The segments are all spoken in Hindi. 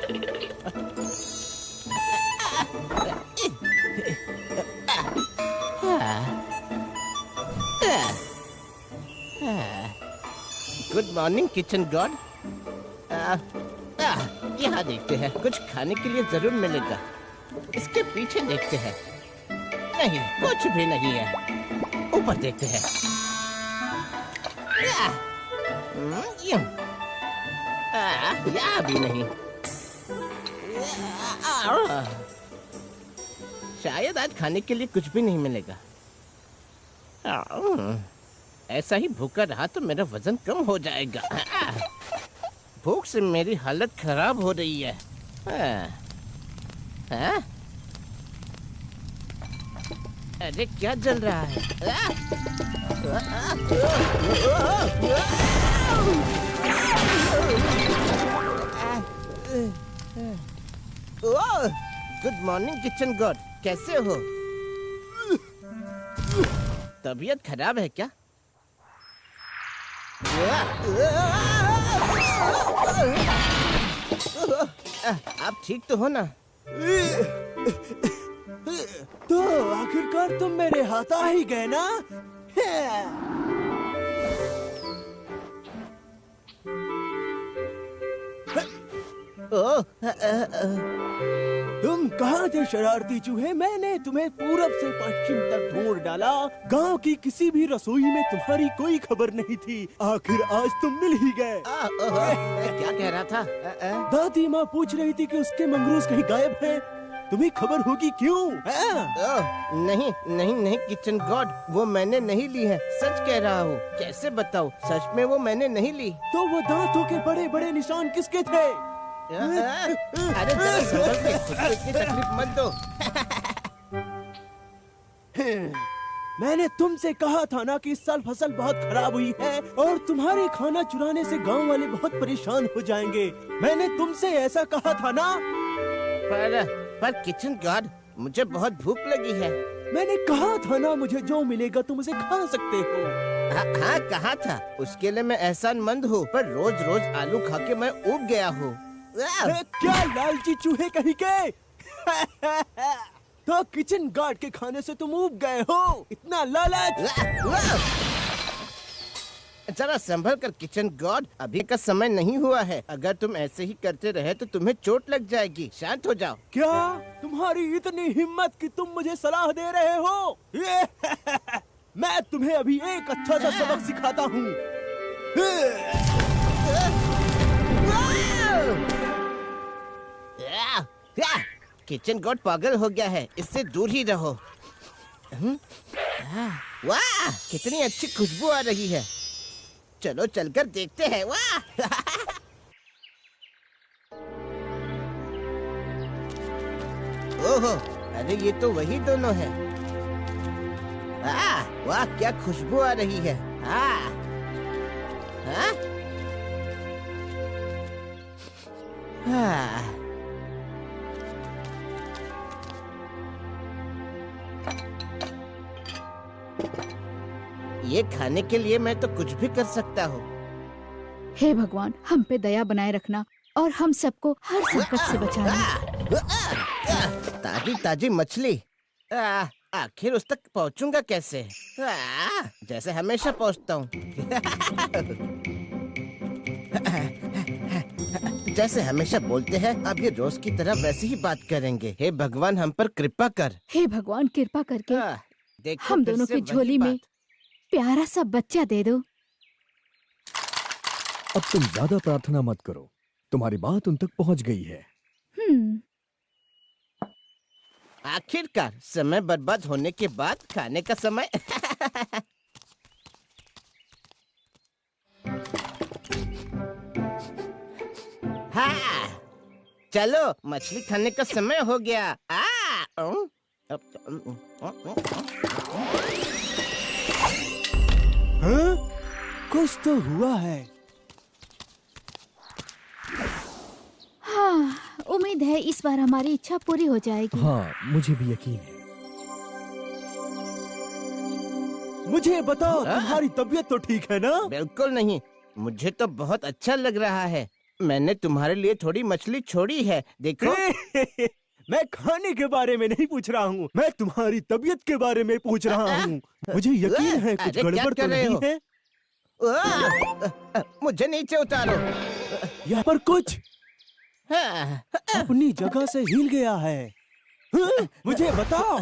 Good morning kitchen God. यहाँ देखते हैं, कुछ खाने के लिए जरूर मिलेगा। इसके पीछे देखते हैं, नहीं कुछ भी नहीं है। ऊपर देखते हैं, यहाँ भी नहीं। शायद आज खाने के लिए कुछ भी नहीं मिलेगा। ऐसा ही भूखा रहा तो मेरा वजन कम हो जाएगा। भूख से मेरी हालत खराब हो रही है। अरे क्या जल रहा है? गुड मॉर्निंग किचन गॉड, कैसे हो? तबीयत खराब है क्या? आप ठीक तो हो ना? तो आखिरकार तुम मेरे हाथ आ ही गए ना? तुम कहाँ थे शरारती चूहे? मैंने तुम्हें पूरब से पश्चिम तक ढूंढ डाला। गांव की किसी भी रसोई में तुम्हारी कोई खबर नहीं थी। आखिर आज तुम मिल ही गए। क्या कह रहा था? दादी माँ पूछ रही थी कि उसके मंगरूस कहीं गायब है। तुम्हें खबर होगी क्यों? नहीं नहीं नहीं किचन गॉड, वो मैंने नहीं ली है। सच कह रहा हूँ। कैसे बताऊँ? सच में वो मैंने नहीं ली। तो वो दांतों के बड़े बड़े निशान किसके थे? अरे जरा संभल के, खुद को इतनी तकलीफ मत दो। मैंने तुमसे कहा था ना कि इस साल फसल बहुत खराब हुई है और तुम्हारे खाना चुराने से गांव वाले बहुत परेशान हो जाएंगे। मैंने तुमसे ऐसा कहा था ना? पर किचन गॉड, मुझे बहुत भूख लगी है। मैंने कहा था ना, मुझे जो मिलेगा तुम उसे खा सकते हो। हाँ कहा था। उसके लिए मैं एहसानमंद हूँ, पर रोज रोज आलू खा के मैं ऊब गया हूँ। क्या लालची चूहे कहीं के? तो किचन गार्ड के खाने से तुम ऊब गए हो? इतना लालच? जरा संभल कर किचन गॉड, अभी का समय नहीं हुआ है। अगर तुम ऐसे ही करते रहे तो तुम्हें चोट लग जाएगी। शांत हो जाओ। क्या तुम्हारी इतनी हिम्मत कि तुम मुझे सलाह दे रहे हो? मैं तुम्हें अभी एक अच्छा सा सबक सिखाता हूँ। किचन गॉड पागल हो गया है, इससे दूर ही रहो। वाह, कितनी अच्छी खुशबू आ रही है। चलो चलकर देखते हैं। वाह ओहो, अरे ये तो वही दोनों हैं। वाह क्या खुशबू आ रही है। ये खाने के लिए मैं तो कुछ भी कर सकता हूँ। हे भगवान, हम पे दया बनाए रखना और हम सबको हर संकट से बचाना। ताजी ताजी मछली। आखिर उस तक पहुँचूंगा कैसे? जैसे हमेशा पहुँचता हूँ। जैसे हमेशा बोलते हैं, अब ये रोज की तरह वैसे ही बात करेंगे। हे भगवान, हम पर कृपा कर। हे भगवान, कृपा करके हम दोनों की झोली में प्यारा सा बच्चा दे दो। अब तुम ज्यादा प्रार्थना मत करो, तुम्हारी बात उन तक पहुंच गई है। आखिरकार समय बर्बाद होने के बाद खाने का समय। हाँ, चलो मछली खाने का समय हो गया। कुछ तो हुआ है। हाँ, उम्मीद है इस बार हमारी इच्छा पूरी हो जाएगी। हाँ, मुझे भी यकीन है। मुझे बताओ, तुम्हारी तबीयत तो ठीक है ना? बिल्कुल नहीं, मुझे तो बहुत अच्छा लग रहा है। मैंने तुम्हारे लिए थोड़ी मछली छोड़ी है, देखो। मैं खाने के बारे में नहीं पूछ रहा हूँ, मैं तुम्हारी तबीयत के बारे में पूछ रहा हूँ। मुझे यकीन है कुछ अरे, क्या गड़बड़ तो कर रहे नहीं हो? है। मुझे नीचे उतारो। यहाँ पर कुछ हाँ, अपनी जगह से हिल गया है। हाँ, मुझे बताओ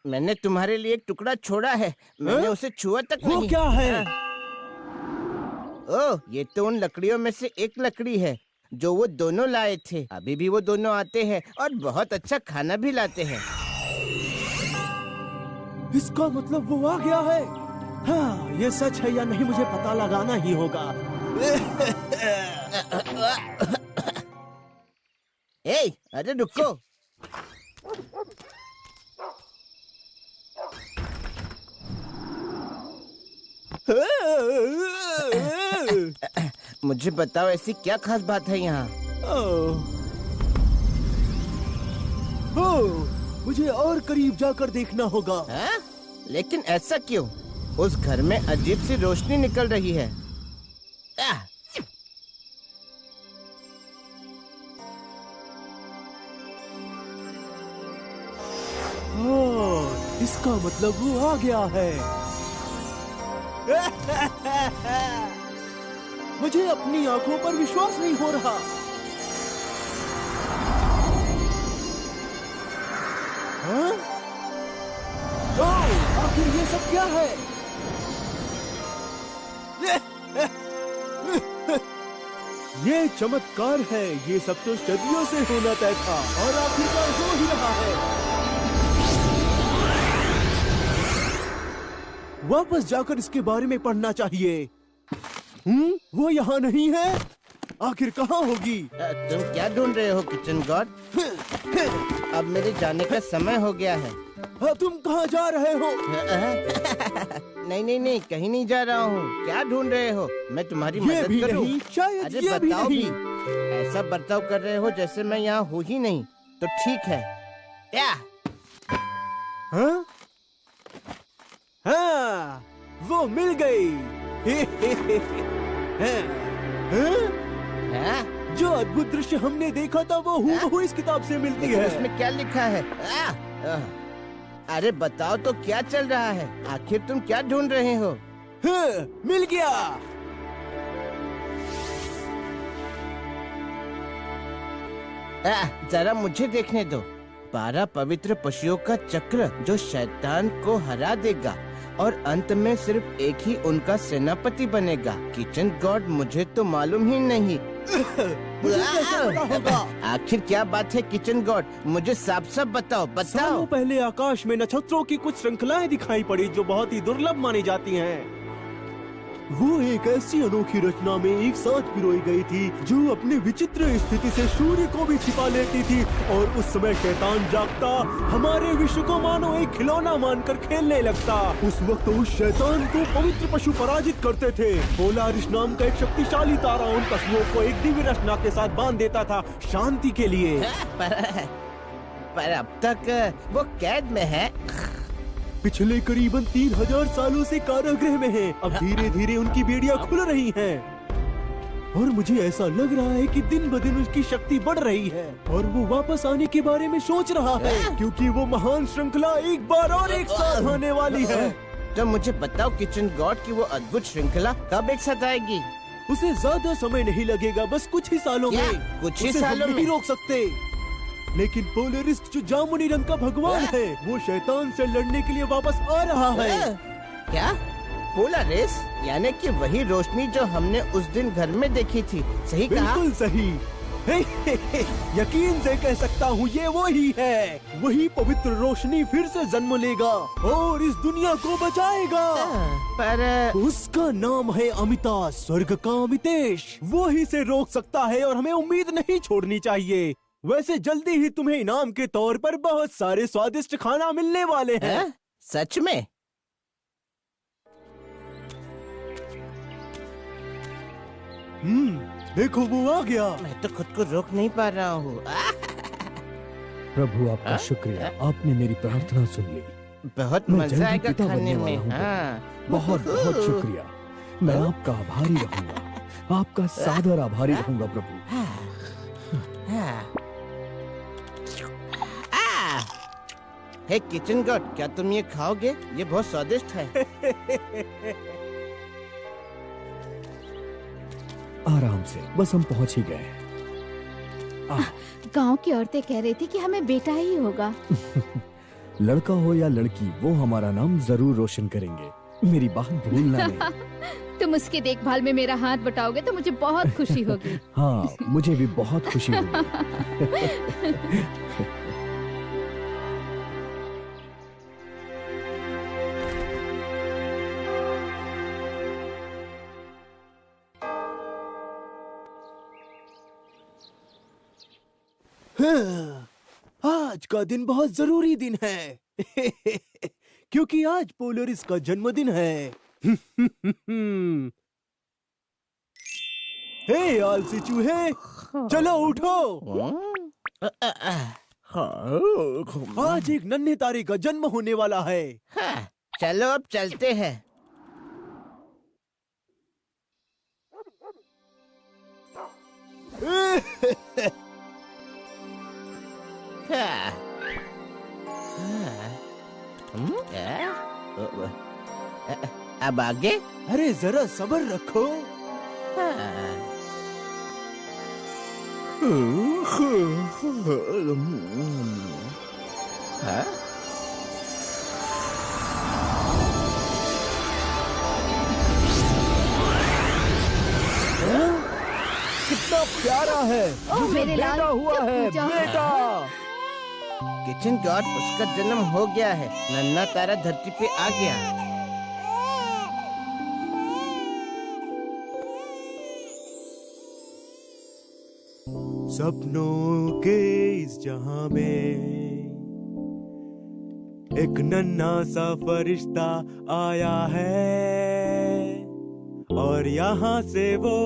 मैंने तुम्हारे लिए एक टुकड़ा छोड़ा है, मैंने हाँ? उसे छुआ तक वो नहीं। क्या है? ओह, ये तो उन लकड़ियों में से एक लकड़ी है जो वो दोनों लाए थे। अभी भी वो दोनों आते हैं और बहुत अच्छा खाना भी लाते हैं। इसका मतलब वो आ गया है। हाँ, ये सच है या नहीं मुझे पता लगाना ही होगा। ए, अरे रुको। मुझे बताओ ऐसी क्या खास बात है यहाँ? मुझे और करीब जाकर देखना होगा। हाँ? लेकिन ऐसा क्यों? उस घर में अजीब सी रोशनी निकल रही है। आह! इसका मतलब वो आ गया है। मुझे अपनी आंखों पर विश्वास नहीं हो रहा। हाँ? ओह, आखिर ये सब क्या है? ये चमत्कार है। ये सब तो सदियों से होना तय था और आखिरकार हो ही रहा है। वापस जाकर इसके बारे में पढ़ना चाहिए। वो यहाँ नहीं है। आखिर कहाँ होगी? तुम क्या ढूंढ रहे हो किचन गॉड? अब मेरे जाने का समय हो गया है। तुम कहाँ जा रहे हो? नहीं नहीं नहीं, कहीं नहीं जा रहा हूँ। क्या ढूंढ रहे हो? मैं तुम्हारी ये मदद भी करूँ? नहीं, शायद अरे ये भी बताओ नहीं। भी। ऐसा बर्ताव कर रहे हो जैसे मैं यहाँ हूँ ही नहीं। तो ठीक है। क्या? हाँ? हाँ, वो मिल गई। हाँ? जो अद्भुत दृश्य हमने देखा था वो हूबहू इस किताब से मिलती लेकिन है। उसमें क्या लिखा है? अरे बताओ तो क्या चल रहा है? आखिर तुम क्या ढूंढ रहे हो? हाँ, मिल गया। जरा मुझे देखने दो। 12 पवित्र पशुओं का चक्र जो शैतान को हरा देगा और अंत में सिर्फ एक ही उनका सेनापति बनेगा। किचन गॉड, मुझे तो मालूम ही नहीं। मुझे कैसे पता होगा? आखिर क्या बात है किचन गॉड? मुझे साफ साफ बताओ। सालों पहले आकाश में नक्षत्रों की कुछ श्रृंखलाएं दिखाई पड़ी जो बहुत ही दुर्लभ मानी जाती हैं। वो एक ऐसी अनोखी रचना में एक साथ पिरोई गई थी जो अपनी विचित्र स्थिति से सूर्य को भी छिपा लेती थी। और उस समय शैतान जागता हमारे विश्व को मानो एक खिलौना मानकर खेलने लगता। उस वक्त उस शैतान को पवित्र पशु पराजित करते थे। पोलारिस नाम का एक शक्तिशाली तारा उन पशुओं को एक दिव्य रचना के साथ बांध देता था शांति के लिए। पर अब तक वो कैद में है। पिछले करीबन 3000 सालों से कारागृह में है। अब धीरे धीरे उनकी बेड़ियां खुल रही हैं। और मुझे ऐसा लग रहा है कि दिन ब दिन उसकी शक्ति बढ़ रही है और वो वापस आने के बारे में सोच रहा है, क्योंकि वो महान श्रृंखला एक बार और एक साथ आने वाली है। तो मुझे बताओ किचन गॉड की वो अद्भुत श्रृंखला कब एक साथ आएगी? उसे ज्यादा समय नहीं लगेगा, बस कुछ ही सालों क्या? में। कुछ ही उसे सालों हम में? नहीं रोक सकते। लेकिन पोलरिस जो जामुनी रंग का भगवान है वो शैतान से लड़ने के लिए वापस आ रहा है। क्या? पोलारिस? यानी कि वही रोशनी जो हमने उस दिन घर में देखी थी, सही कहा? बिल्कुल सही। यकीन से कह सकता हूँ ये वो ही है। वही पवित्र रोशनी फिर से जन्म लेगा और इस दुनिया को बचाएगा। पर उसका नाम है अमिता, स्वर्ग का अमितेश। वो ही से रोक सकता है और हमें उम्मीद नहीं छोड़नी चाहिए। वैसे जल्दी ही तुम्हें इनाम के तौर पर बहुत सारे स्वादिष्ट खाना मिलने वाले हैं। सच में? देखो वो आ गया। मैं तो खुद को रोक नहीं पा रहा हूँ। प्रभु आपका शुक्रिया, आपने मेरी प्रार्थना सुन ली। बहुत मैं मजा जल्दी आएगा पिता खाने बनने में। वाला हूँ। हाँ। बहुत बहुत शुक्रिया, मैं आपका आभारी रहूंगा। आपका सादर आभारी रहूंगा प्रभु। हे किचन गॉड, क्या तुम ये खाओगे? ये बहुत स्वादिष्ट है। आराम से, बस हम पहुंच ही गए। गांव की औरतें कह रही थी कि हमें बेटा ही होगा। लड़का हो या लड़की, वो हमारा नाम जरूर रोशन करेंगे। मेरी बात भूलना नहीं। तुम उसकी देखभाल में मेरा हाथ बटाओगे तो मुझे बहुत खुशी होगी। हाँ, मुझे भी बहुत खुशी होगी। आज का दिन बहुत जरूरी दिन है। क्योंकि आज पोलरिस का जन्मदिन है। हे आलसी चूहे, चलो उठो। आज एक नन्हे तारे का जन्म होने वाला है। हाँ, चलो अब चलते हैं। हाँ। अब आगे? अरे जरा सब्र रखो। कितना प्यारा है। ओ मेरे लाल, हुआ है बेटा। किचन गॉड, उसका जन्म हो गया है। नन्हा तारा धरती पे आ गया। सपनों के इस जहां में एक नन्हा सा फरिश्ता आया है, और यहाँ से वो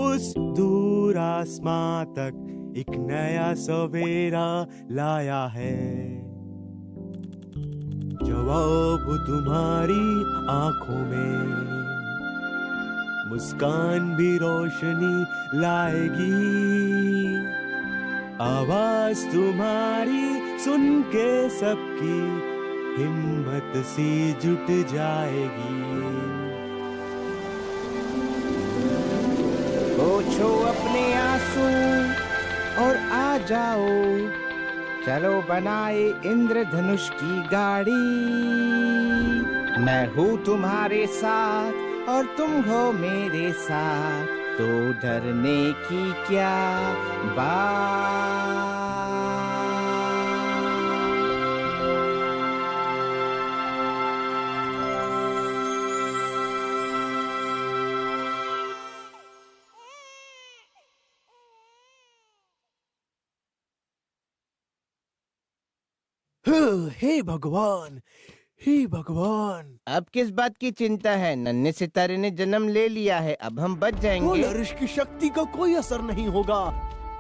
उस दूर आसमां तक एक नया सवेरा लाया है। जवाब तुम्हारी आंखों में, मुस्कान भी रोशनी लाएगी। आवाज तुम्हारी सुन के सबकी हिम्मत सी जुट जाएगी। पोंछो अपने आंसू और आ जाओ, चलो बनाए इंद्रधनुष की गाड़ी। मैं हूँ तुम्हारे साथ और तुम हो मेरे साथ, तो डरने की क्या बात। हे भगवान, हे भगवान। अब किस बात की चिंता है? नन्हे सितारे ने जन्म ले लिया है, अब हम बच जाएंगे। पोलरिस की शक्ति का कोई असर नहीं होगा,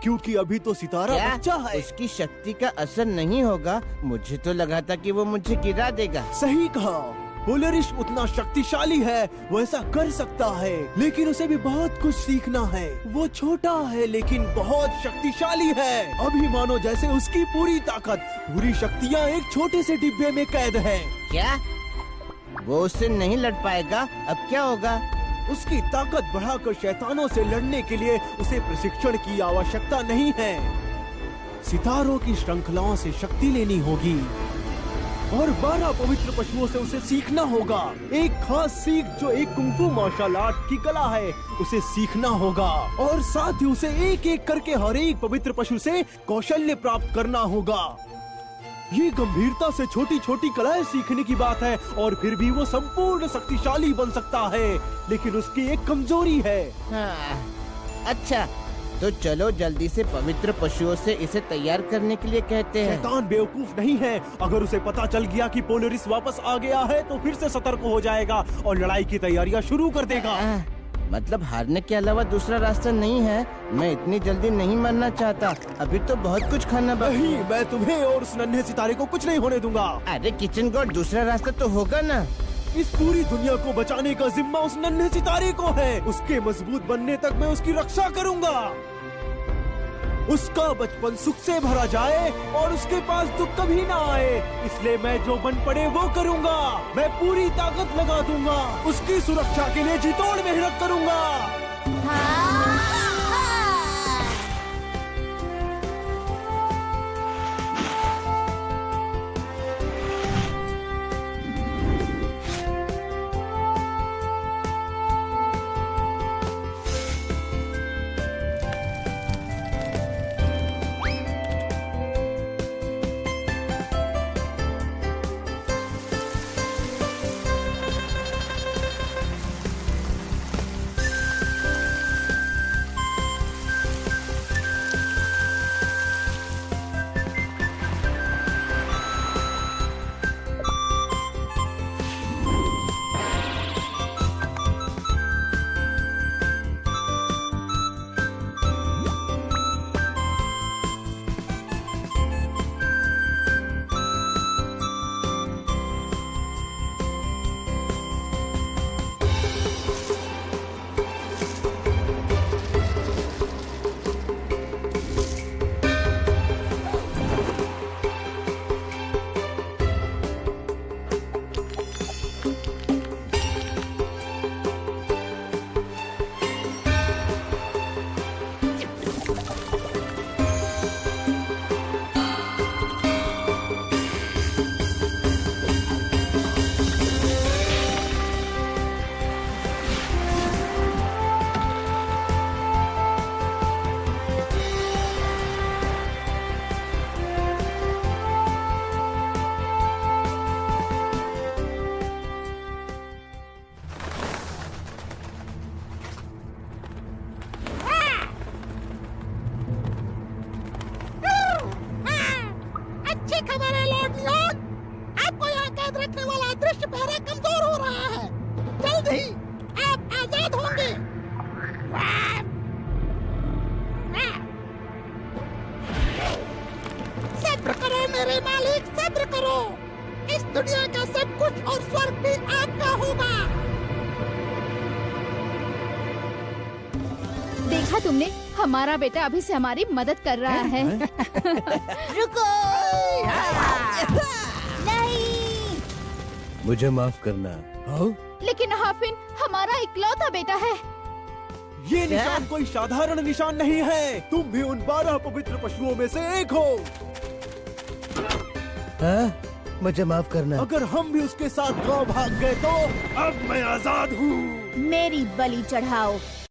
क्योंकि अभी तो सितारा क्या? बच्चा है। उसकी शक्ति का असर नहीं होगा? मुझे तो लगा था कि वो मुझे गिरा देगा। सही कहा, पोलरिस उतना शक्तिशाली है, वो ऐसा कर सकता है, लेकिन उसे भी बहुत कुछ सीखना है। वो छोटा है लेकिन बहुत शक्तिशाली है। अभी मानो जैसे उसकी पूरी ताकत, पूरी शक्तियाँ एक छोटे से डिब्बे में कैद है। क्या वो उससे नहीं लड़ पाएगा? अब क्या होगा? उसकी ताकत बढ़ाकर शैतानों से लड़ने के लिए उसे प्रशिक्षण की आवश्यकता नहीं है। सितारों की श्रृंखलाओं से शक्ति लेनी होगी और 12 पवित्र पशुओं से उसे सीखना होगा। एक खास सीख जो एक कुंफू मार्शल आर्ट की कला है, उसे सीखना होगा, और साथ ही उसे एक एक करके हर एक पवित्र पशु से कौशल्य प्राप्त करना होगा। ये गंभीरता से छोटी छोटी कलाएं सीखने की बात है, और फिर भी वो संपूर्ण शक्तिशाली बन सकता है, लेकिन उसकी एक कमजोरी है। हाँ, अच्छा तो चलो जल्दी से पवित्र पशुओं से इसे तैयार करने के लिए कहते हैं। शैतान बेवकूफ नहीं है। अगर उसे पता चल गया कि पोलरिस वापस आ गया है तो फिर से सतर्क हो जाएगा और लड़ाई की तैयारियां शुरू कर देगा। मतलब हारने के अलावा दूसरा रास्ता नहीं है? मैं इतनी जल्दी नहीं मरना चाहता, अभी तो बहुत कुछ खाना बाकी नहीं, है। मैं तुम्हें और उस नन्हे सितारे को कुछ नहीं होने दूंगा। अरे किचन गॉड, दूसरा रास्ता तो होगा ना? इस पूरी दुनिया को बचाने का जिम्मा उस नन्हे सितारे को है। उसके मजबूत बनने तक मैं उसकी रक्षा करूंगा। उसका बचपन सुख से भरा जाए और उसके पास दुख कभी ना आए, इसलिए मैं जो बन पड़े वो करूंगा। मैं पूरी ताकत लगा दूंगा, उसकी सुरक्षा के लिए जी तोड़ मेहनत करूंगा। सब्र करो मेरे मालिक, सब्र करो। इस दुनिया का सब कुछ और स्वर्ग भी आपका होगा। देखा तुमने, हमारा बेटा अभी से हमारी मदद कर रहा है। रुको, नहीं। मुझे माफ करना। लेकिन हाफिन हमारा इकलौता बेटा है। ये निशान कोई साधारण निशान नहीं है। तुम भी उन 12 पवित्र पशुओं में से एक हो। मुझे माफ करना। अगर हम भी उसके साथ गांव भाग गए तो अब मैं आजाद हूँ। मेरी बलि चढ़ाओ।